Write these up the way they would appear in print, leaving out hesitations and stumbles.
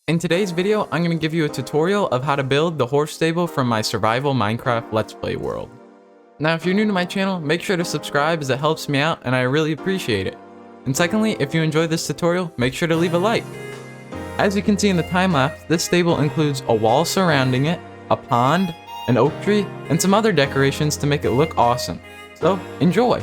In today's video, I'm going to give you a tutorial of how to build the horse stable from my survival Minecraft Let's Play world. Now, if you're new to my channel, make sure to subscribe as it helps me out and I really appreciate it. And secondly, if you enjoyed this tutorial, make sure to leave a like. As you can see in the time lapse, this stable includes a wall surrounding it, a pond, an oak tree, and some other decorations to make it look awesome. So, enjoy!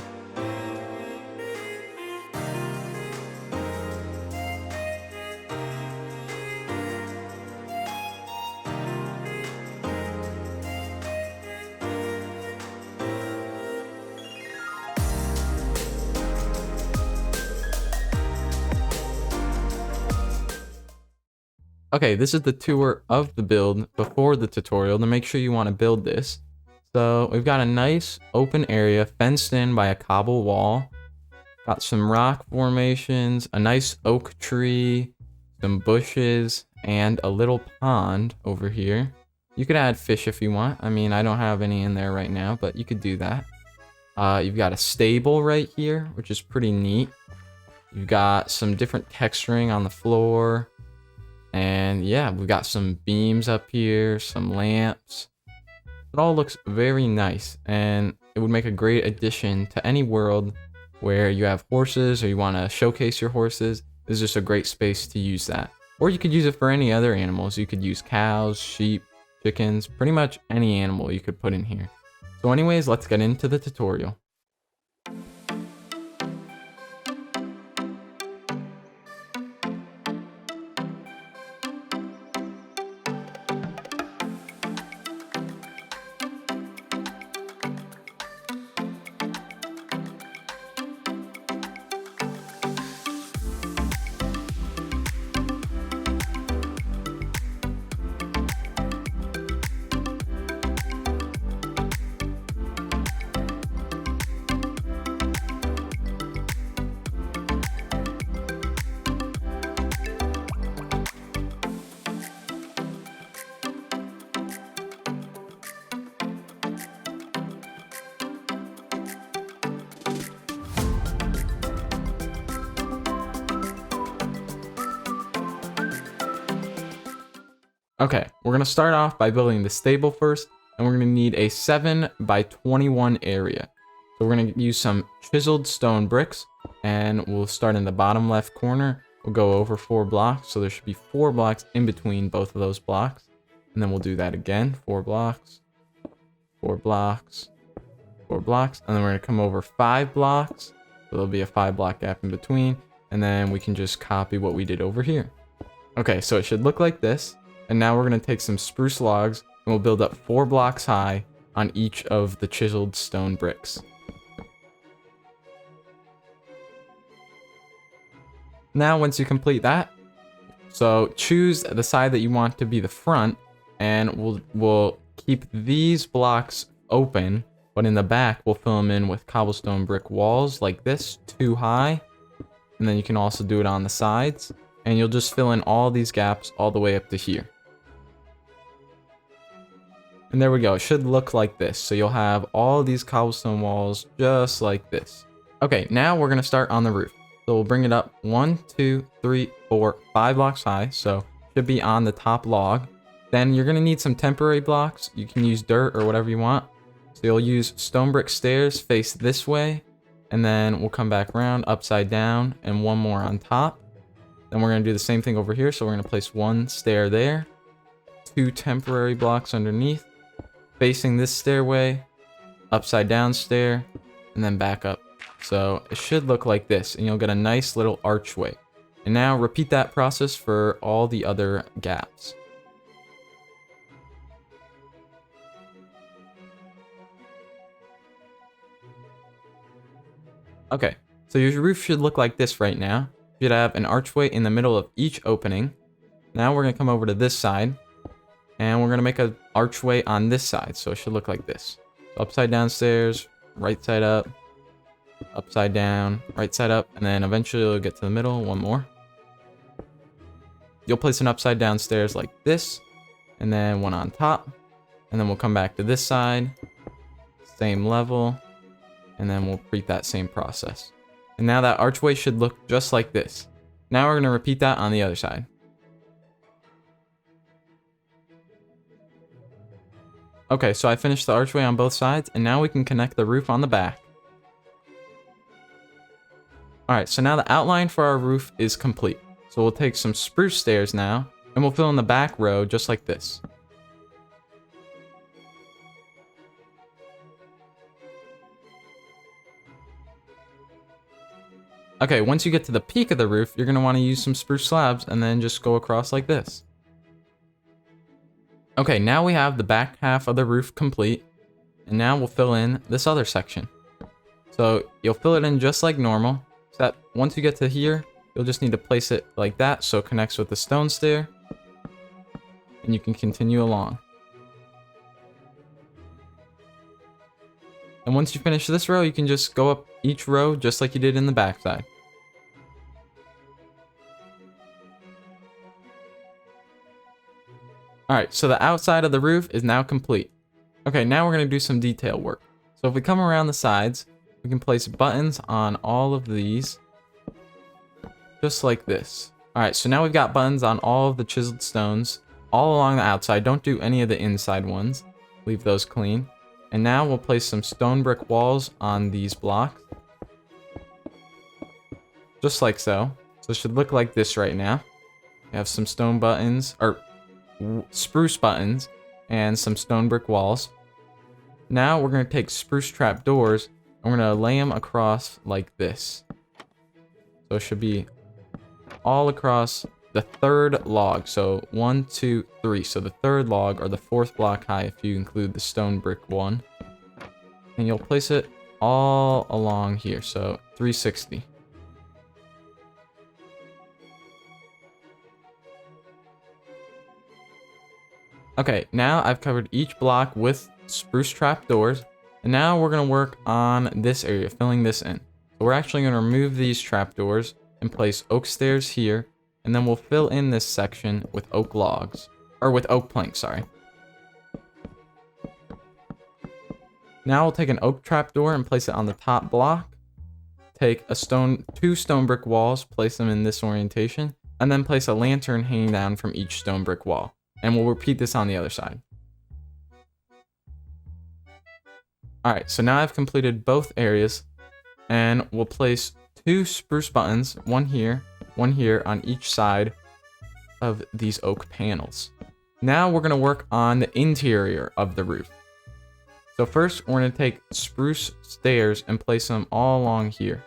Okay, this is the tour of the build before the tutorial to make sure you want to build this. So we've got a nice open area fenced in by a cobble wall. Got some rock formations, a nice oak tree, some bushes, and a little pond over here. You could add fish if you want. I mean, I don't have any in there right now, but you could do that. You've got a stable right here, which is pretty neat. You've got some different texturing on the floor. And yeah, we've got some beams up here, some lamps. It all looks very nice, and it would make a great addition to any world where you have horses or you want to showcase your horses. This is just a great space to use that. Or you could use it for any other animals. You could use cows, sheep, chickens, pretty much any animal you could put in here. So anyways, let's get into the tutorial. Okay, we're gonna start off by building the stable first, and we're gonna need a 7 by 21 area. So we're gonna use some chiseled stone bricks, and we'll start in the bottom left corner. We'll go over 4 blocks, so there should be 4 blocks in between both of those blocks. And then we'll do that again, 4 blocks, 4 blocks, 4 blocks, and then we're gonna come over 5 blocks. So there'll be a 5 block gap in between, and then we can just copy what we did over here. Okay, so it should look like this. And now we're going to take some spruce logs and we'll build up 4 blocks high on each of the chiseled stone bricks. Now once you complete that, so choose the side that you want to be the front, and we'll keep these blocks open, but in the back we'll fill them in with cobblestone brick walls like this, 2 high. And then you can also do it on the sides, and you'll just fill in all these gaps all the way up to here. And there we go, it should look like this. So you'll have all these cobblestone walls just like this. Okay, now we're gonna start on the roof. So we'll bring it up 1, 2, 3, 4, 5 blocks high. So should be on the top log. Then you're gonna need some temporary blocks. You can use dirt or whatever you want. So you'll use stone brick stairs face this way. And then we'll come back around upside down and 1 more on top. Then we're gonna do the same thing over here. So we're gonna place 1 stair there, 2 temporary blocks underneath, facing this stairway, upside down stair, and then back up. So it should look like this, and you'll get a nice little archway. And now repeat that process for all the other gaps. Okay, so your roof should look like this right now. You should have an archway in the middle of each opening. Now we're gonna come over to this side, and we're gonna make an archway on this side, so it should look like this. So upside down stairs, right side up, upside down, right side up, and then eventually you'll get to the middle, 1 more. You'll place an upside down stairs like this, and then 1 on top, and then we'll come back to this side, same level, and then we'll repeat that same process. And now that archway should look just like this. Now we're gonna repeat that on the other side. Okay, so I finished the archway on both sides, and now we can connect the roof on the back. Alright, so now the outline for our roof is complete. So we'll take some spruce stairs now, and we'll fill in the back row just like this. Okay, once you get to the peak of the roof, you're going to want to use some spruce slabs and then just go across like this. Okay, now we have the back half of the roof complete, and now we'll fill in this other section. So you'll fill it in just like normal, except once you get to here, you'll just need to place it like that so it connects with the stone stair, and you can continue along. And once you finish this row, you can just go up each row just like you did in the backside. Alright, so the outside of the roof is now complete. Okay, now we're going to do some detail work. So if we come around the sides, we can place buttons on all of these, just like this. Alright, so now we've got buttons on all of the chiseled stones, all along the outside. Don't do any of the inside ones. Leave those clean. And now we'll place some stone brick walls on these blocks. Just like so. So it should look like this right now. We have some stone buttons, or spruce buttons, and some stone brick walls. Now we're going to take spruce trap doors, and we're going to lay them across like this. So it should be all across the third log. So 1, 2, 3. So the third log, or the fourth block high if you include the stone brick one. And you'll place it all along here. So 360. Okay, now I've covered each block with spruce trap doors. And now we're going to work on this area, filling this in. So we're actually going to remove these trap doors and place oak stairs here. And then we'll fill in this section with oak logs. Or with oak planks, sorry. Now we'll take an oak trap door and place it on the top block. Take two stone brick walls, place them in this orientation. And then place a lantern hanging down from each stone brick wall. And we'll repeat this on the other side. Alright, so now I've completed both areas. And we'll place 2 spruce buttons, one here on each side of these oak panels. Now we're going to work on the interior of the roof. So first, we're going to take spruce stairs and place them all along here.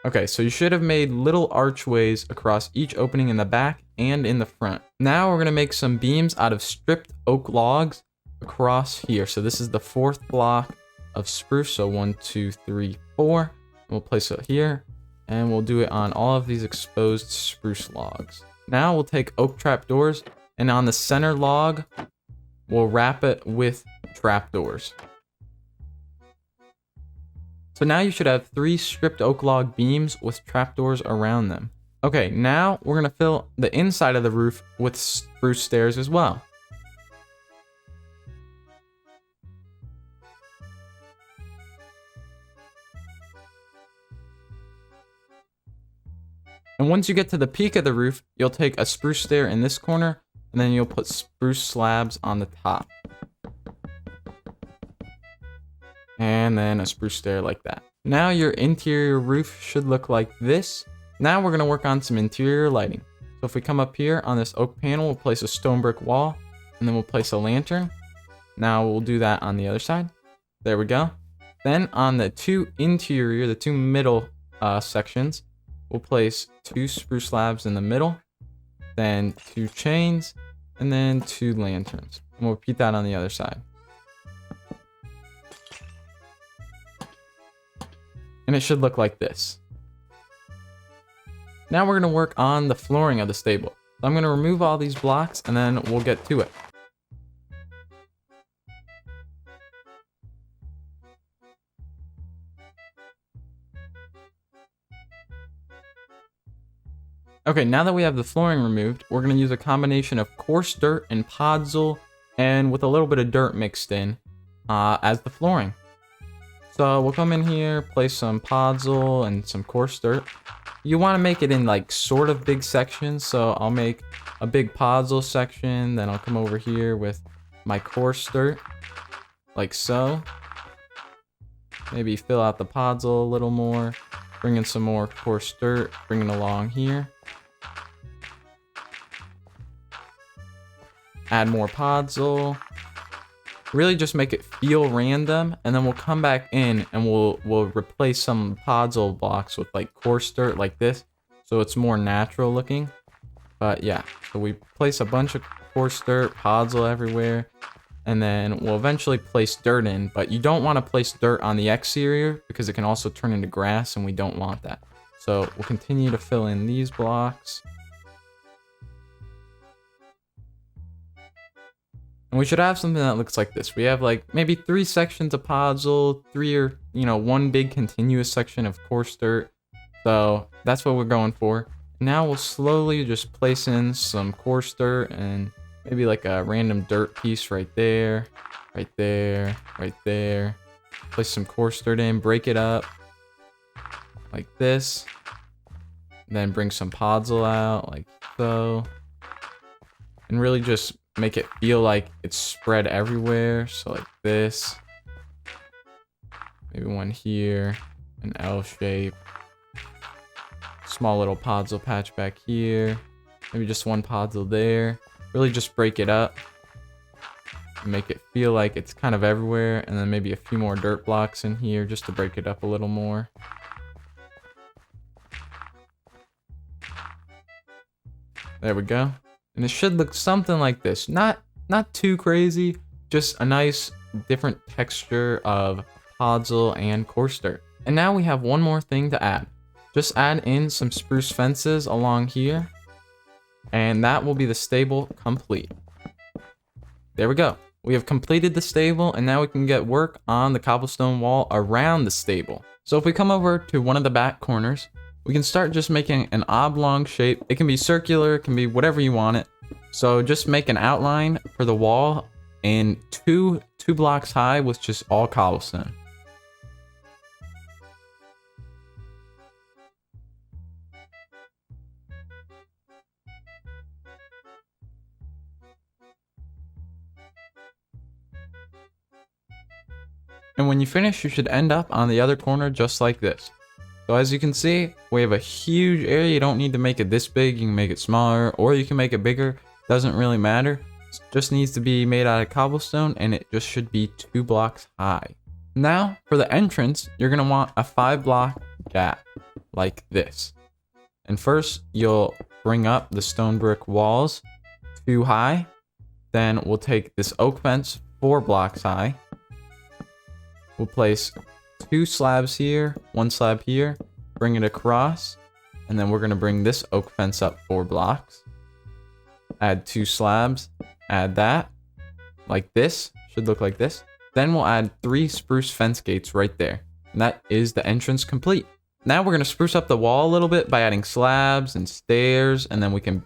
Okay, so you should have made little archways across each opening in the back and in the front. Now we're going to make some beams out of stripped oak logs across here. So this is the 4th block of spruce. So 1, 2, 3, 4. We'll place it here, and we'll do it on all of these exposed spruce logs. Now we'll take oak trap doors, and on the center log, we'll wrap it with trapdoors. So now you should have 3 stripped oak log beams with trapdoors around them. Okay, now we're going to fill the inside of the roof with spruce stairs as well. And once you get to the peak of the roof, you'll take a spruce stair in this corner, and then you'll put spruce slabs on the top. And then a spruce stair like that. Now your interior roof should look like this. Now we're going to work on some interior lighting. So if we come up here on this oak panel, we'll place a stone brick wall, and then we'll place a lantern. Now we'll do that on the other side. There we go. Then on the two middle sections, we'll place 2 spruce slabs in the middle, then 2 chains, and then 2 lanterns. And we'll repeat that on the other side. And it should look like this. Now we're going to work on the flooring of the stable. So I'm going to remove all these blocks, and then we'll get to it. Okay, now that we have the flooring removed, we're going to use a combination of coarse dirt and podzol, and with a little bit of dirt mixed in as the flooring. So we'll come in here, place some podzol and some coarse dirt. You want to make it in like sort of big sections, so I'll make a big puzzle section. Then I'll come over here with my coarse dirt, like so. Maybe fill out the puzzle a little more. Bring in some more coarse dirt, bring it along here. Add more puzzle. Really just make it feel random, and then we'll come back in and we'll replace some puzzle blocks with like coarse dirt like this, so it's more natural looking. But yeah, so we place a bunch of coarse dirt, puzzle everywhere, and then we'll eventually place dirt in, but you don't want to place dirt on the exterior because it can also turn into grass, and we don't want that. So we'll continue to fill in these blocks. And we should have something that looks like this. We have like maybe 3 sections of puzzle, 3 or, one big continuous section of coarse dirt. So that's what we're going for. Now we'll slowly just place in some coarse dirt and maybe like a random dirt piece right there, right there, right there. Place some coarse dirt in, break it up like this. Then bring some puzzle out like so. And really just make it feel like it's spread everywhere. So like this. Maybe one here, an L shape. Small little puzzle patch back here. Maybe just one puzzle there. Really just break it up. Make it feel like it's kind of everywhere. And then maybe a few more dirt blocks in here just to break it up a little more. There we go. And it should look something like this. Not too crazy, just a nice different texture of puzzle and coarse dirt. And now we have one more thing to add. Just add in some spruce fences along here, and that will be the stable complete. There we go. We have completed the stable, and now we can get work on the cobblestone wall around the stable. So if we come over to one of the back corners, we can start just making an oblong shape. It can be circular, it can be whatever you want it. So just make an outline for the wall in two blocks high with just all cobblestone. And when you finish, you should end up on the other corner just like this. So as you can see, we have a huge area. You don't need to make it this big. You can make it smaller, or you can make it bigger. Doesn't really matter. It just needs to be made out of cobblestone, and it just should be 2 blocks high. Now, for the entrance, you're going to want a 5-block gap, like this. And first, you'll bring up the stone brick walls 2 high. Then we'll take this oak fence 4 blocks high. We'll place 2 slabs here, 1 slab here, bring it across, and then we're going to bring this oak fence up 4 blocks. Add 2 slabs, add that, like this, should look like this. Then we'll add 3 spruce fence gates right there. And that is the entrance complete. Now we're going to spruce up the wall a little bit by adding slabs and stairs, and then we can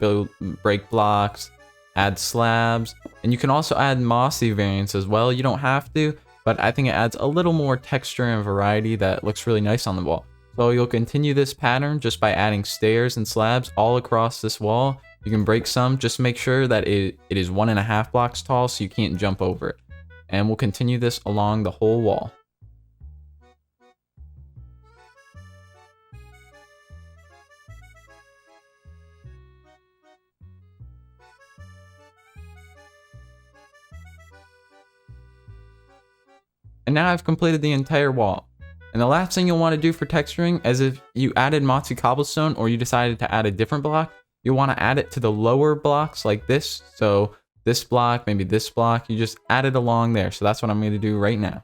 break blocks, add slabs, and you can also add mossy variants as well. You don't have to, but I think it adds a little more texture and variety that looks really nice on the wall. So you'll continue this pattern just by adding stairs and slabs all across this wall. You can break some, just make sure that it is 1.5 blocks tall so you can't jump over it. And we'll continue this along the whole wall. And now I've completed the entire wall. And the last thing you'll want to do for texturing is if you added mossy cobblestone or you decided to add a different block, you'll want to add it to the lower blocks like this. So this block, maybe this block, you just add it along there. So that's what I'm going to do right now.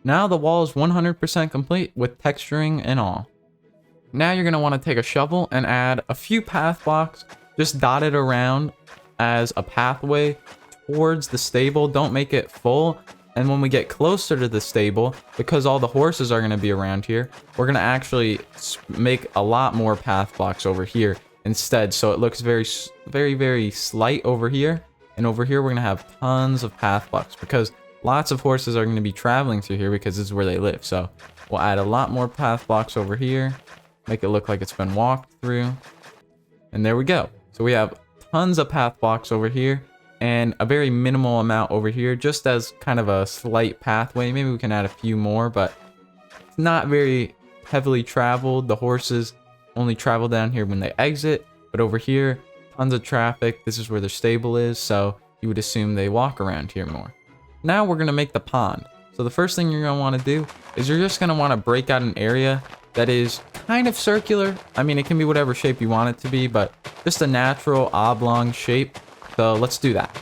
Now the wall is 100% complete with texturing and all. Now you're going to want to take a shovel and add a few path blocks, just dotted around as a pathway towards the stable. Don't make it full. And when we get closer to the stable, because all the horses are going to be around here, we're going to actually make a lot more path blocks over here instead. So it looks very, very, very slight over here. And over here, we're gonna have tons of path blocks because lots of horses are gonna be traveling through here because this is where they live. So we'll add a lot more path blocks over here, make it look like it's been walked through. And there we go. So we have tons of path blocks over here and a very minimal amount over here, just as kind of a slight pathway. Maybe we can add a few more, but it's not very heavily traveled. The horses only travel down here when they exit, but over here, tons of traffic. This is where their stable is, so you would assume they walk around here more. Now we're gonna make the pond. So the first thing you're gonna wanna do is you're just gonna wanna break out an area that is kind of circular. I mean, it can be whatever shape you want it to be, but just a natural oblong shape. So let's do that.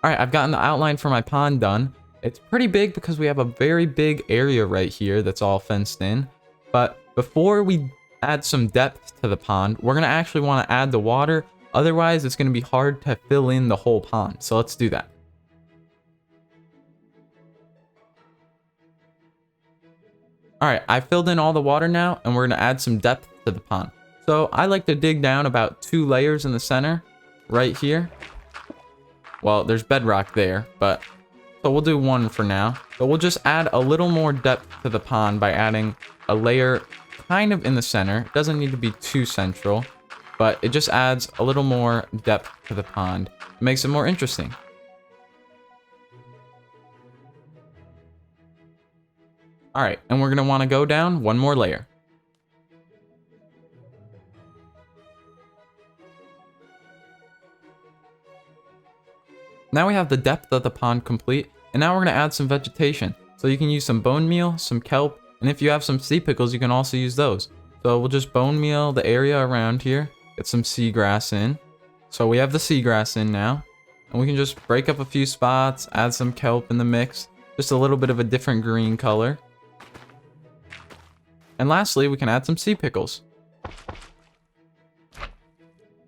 All right, I've gotten the outline for my pond done. It's pretty big because we have a very big area right here that's all fenced in. But before we add some depth to the pond, we're gonna actually wanna add the water. Otherwise, it's gonna be hard to fill in the whole pond. So let's do that. All right, I filled in all the water now, and we're gonna add some depth to the pond. So I like to dig down about 2 layers in the center, right here. Well, there's bedrock there, but so we'll do 1 for now. But we'll just add a little more depth to the pond by adding a layer kind of in the center. It doesn't need to be too central, but it just adds a little more depth to the pond. It makes it more interesting. All right, and we're gonna wanna go down 1 more layer. Now we have the depth of the pond complete, and now we're gonna add some vegetation. So you can use some bone meal, some kelp, and if you have some sea pickles, you can also use those. So we'll just bone meal the area around here, get some seagrass in. So we have the seagrass in now, and we can just break up a few spots, add some kelp in the mix, just a little bit of a different green color. And lastly, we can add some sea pickles.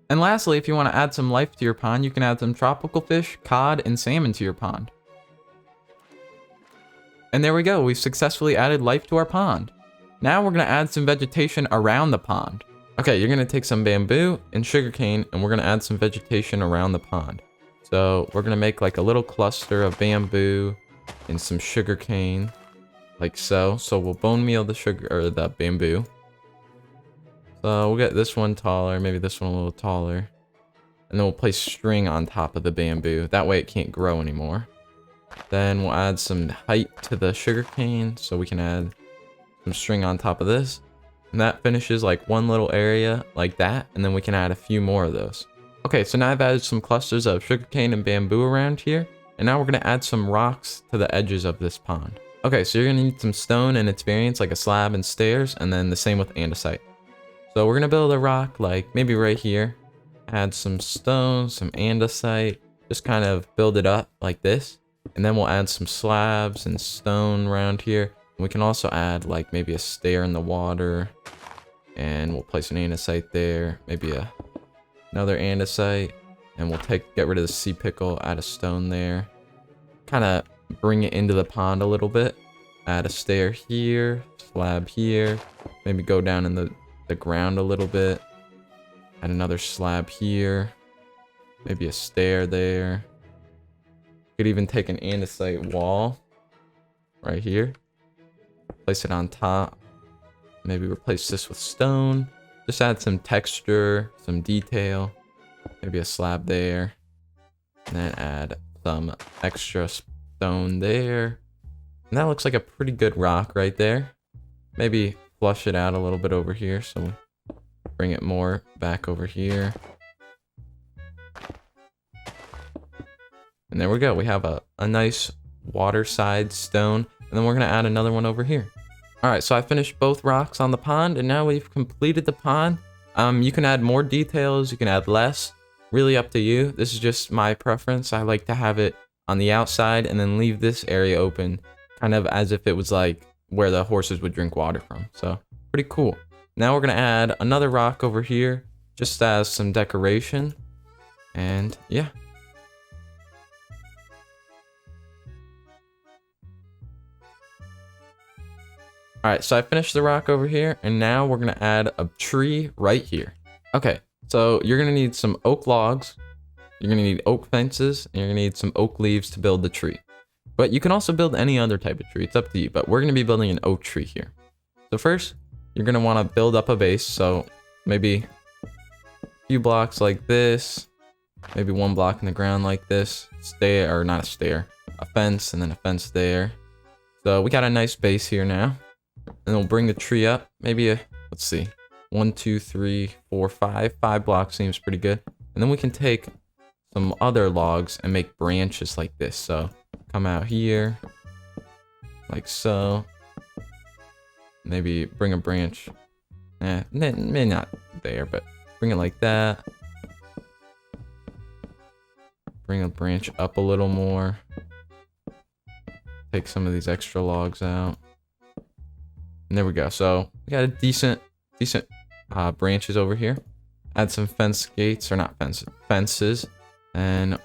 And lastly, if you want to add some life to your pond, you can add some tropical fish, cod, and salmon to your pond. And there we go, we've successfully added life to our pond. Now we're going to add some vegetation around the pond. Okay, you're going to take some bamboo and sugarcane, and we're going to add some vegetation around the pond. So we're going to make like a little cluster of bamboo and some sugarcane, like so. So we'll bone meal the sugar or the bamboo. So we'll get this one taller, maybe this one a little taller. And then we'll place string on top of the bamboo. That way it can't grow anymore. Then we'll add some height to the sugarcane, so we can add some string on top of this. And that finishes like 1 little area like that, and then we can add a few more of those. Okay, so now I've added some clusters of sugarcane and bamboo around here. And now we're gonna add some rocks to the edges of this pond. Okay, so you're gonna need some stone and its variants like a slab and stairs, and then the same with andesite. So we're gonna build a rock like maybe right here. Add some stone, some andesite, just kind of build it up like this. And then we'll add some slabs and stone around here. And we can also add like maybe a stair in the water. And we'll place an andesite there, maybe another andesite. And we'll get rid of the sea pickle, add a stone there. Kind of bring it into the pond a little bit. Add a stair here, slab here. Maybe go down in the ground a little bit. Add another slab here. Maybe a stair there. Could even take an andesite wall right here. Place it on top. Maybe replace this with stone. Just add some texture, some detail. Maybe a slab there. And then add some extra stone there. And that looks like a pretty good rock right there. Maybe flush it out a little bit over here, so we bring it more back over here. And there we go, we have a nice waterside stone, and then we're gonna add another one over here. All right, so I finished both rocks on the pond, and now we've completed the pond. You can add more details, you can add less, really up to you. This is just my preference. I like to have it on the outside and then leave this area open, kind of as if it was like where the horses would drink water from. So pretty cool. Now we're gonna add another rock over here just as some decoration. And yeah. All right, so I finished the rock over here, and now we're gonna add a tree right here. Okay, so you're gonna need some oak logs, you're gonna need oak fences, and you're gonna need some oak leaves to build the tree. But you can also build any other type of tree, it's up to you, but we're gonna be building an oak tree here. So first, you're gonna wanna build up a base, so maybe a few blocks like this, maybe one block in the ground like this, stair, or not a stair, a fence, and then a fence there. So we got a nice base here now. And we'll bring the tree up, maybe let's see, 1, 2, 3, 4, 5. 5 blocks seems pretty good. And then we can take some other logs and make branches like this. So come out here, like so. Maybe bring a branch. Maybe not there, but bring it like that. Bring a branch up a little more. Take some of these extra logs out. And there we go. So we got a decent branches over here. Add some fence gates, or not fences, and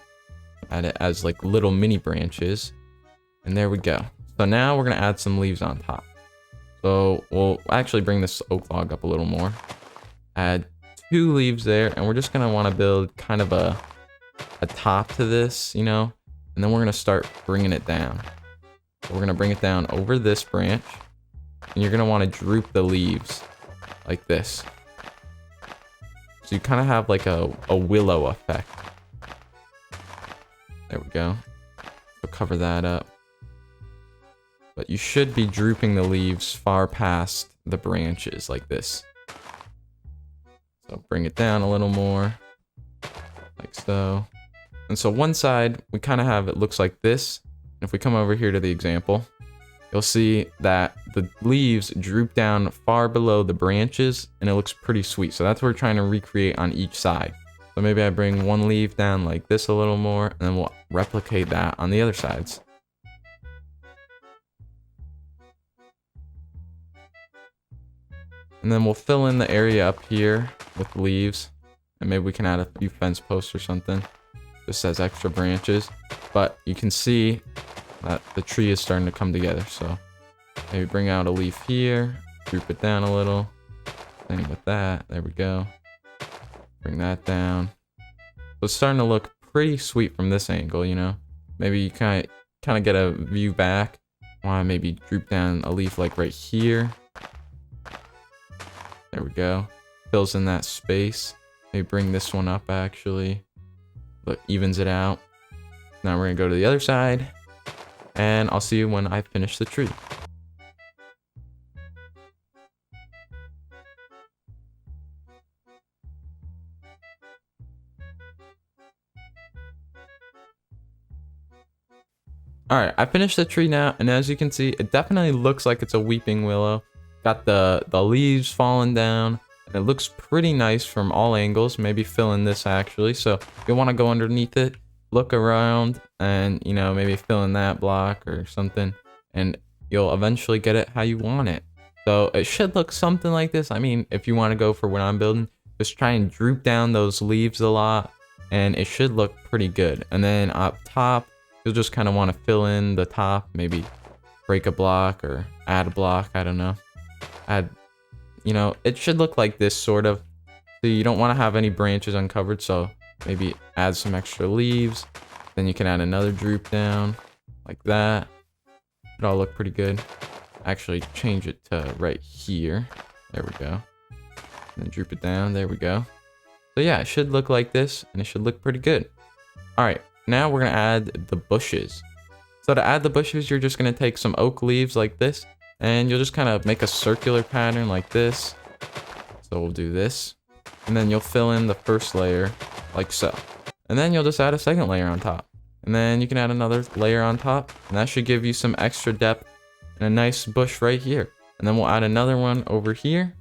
add it as like little mini branches. And there we go. So now we're gonna add some leaves on top. So we'll actually bring this oak log up a little more. Add 2 leaves there, and we're just gonna want to build kind of a top to this, you know. And then we're gonna start bringing it down. So we're gonna bring it down over this branch. And you're gonna want to droop the leaves like this. So you kind of have like a willow effect. There we go. So cover that up. But you should be drooping the leaves far past the branches like this. So bring it down a little more. Like so. And so one side, we kind of have, it looks like this. And if we come over here to the example, you'll see that the leaves droop down far below the branches, and it looks pretty sweet. So that's what we're trying to recreate on each side. So maybe I bring one leaf down like this a little more, and then we'll replicate that on the other sides. And then we'll fill in the area up here with leaves, and maybe we can add a few fence posts or something. This has extra branches, but you can see that the tree is starting to come together. So maybe bring out a leaf here, droop it down a little. Same with that. There we go. Bring that down. So it's starting to look pretty sweet from this angle, you know. Maybe you kind of get a view back. Want to maybe droop down a leaf like right here. There we go. Fills in that space. Maybe bring this one up actually. But evens it out. Now we're gonna go to the other side. And I'll see you when I finish the tree. Alright, I finished the tree now, and as you can see, it definitely looks like it's a weeping willow. Got the leaves falling down, and it looks pretty nice from all angles. Maybe fill in this actually. So you'll want to go underneath it, look around, and you know, maybe fill in that block or something, and you'll eventually get it how you want it. So it should look something like this. I mean, if you want to go for what I'm building, just try and droop down those leaves a lot, and it should look pretty good. And then up top, you'll just kind of want to fill in the top, maybe break a block or add a block, I don't know. Add, you know, it should look like this sort of. So you don't want to have any branches uncovered, so maybe add some extra leaves. Then you can add another droop down like that. It'll all look pretty good. Actually change it to right here. There we go. And then droop it down. There we go. So yeah, it should look like this, and it should look pretty good. All right, now we're gonna add the bushes. So to add the bushes, you're just gonna take some oak leaves like this, and you'll just kind of make a circular pattern like this. So we'll do this, and then you'll fill in the first layer like so. And then you'll just add a second layer on top. And then you can add another layer on top, and that should give you some extra depth and a nice bush right here. And then we'll add another one over here.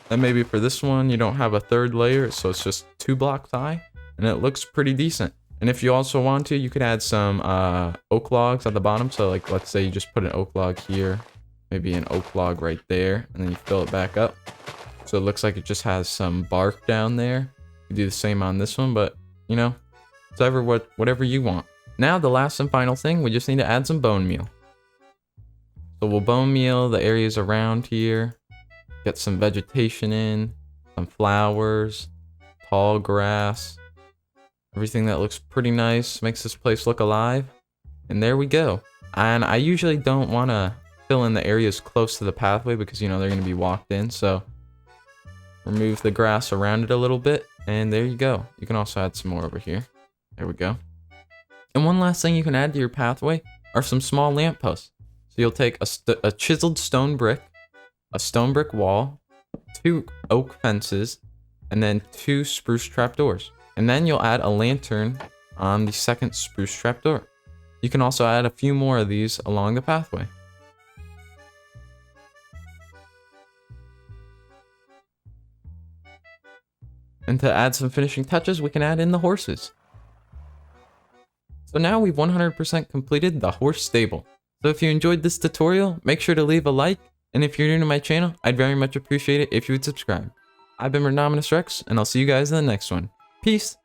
And maybe for this one, you don't have a third layer, so it's just 2 blocks high, and it looks pretty decent. And if you also want to, you could add some oak logs at the bottom. So like, let's say you just put an oak log here, maybe an oak log right there, and then you fill it back up. So it looks like it just has some bark down there. You do the same on this one, but you know, it's whatever you want. Now the last and final thing, we just need to add some bone meal. So we'll bone meal the areas around here, get some vegetation in, some flowers, tall grass, everything that looks pretty nice, makes this place look alive. And there we go. And I usually don't want to fill in the areas close to the pathway because, you know, they're going to be walked in. So remove the grass around it a little bit. And there you go. You can also add some more over here. There we go. And one last thing you can add to your pathway are some small lampposts. So you'll take a chiseled stone brick, a stone brick wall, 2 oak fences, and then 2 spruce trapdoors. And then you'll add a lantern on the second spruce trapdoor. You can also add a few more of these along the pathway. And to add some finishing touches, we can add in the horses. So now we've 100% completed the horse stable. So if you enjoyed this tutorial, make sure to leave a like. And if you're new to my channel, I'd very much appreciate it if you would subscribe. I've been Renominous Rex, and I'll see you guys in the next one. Peace!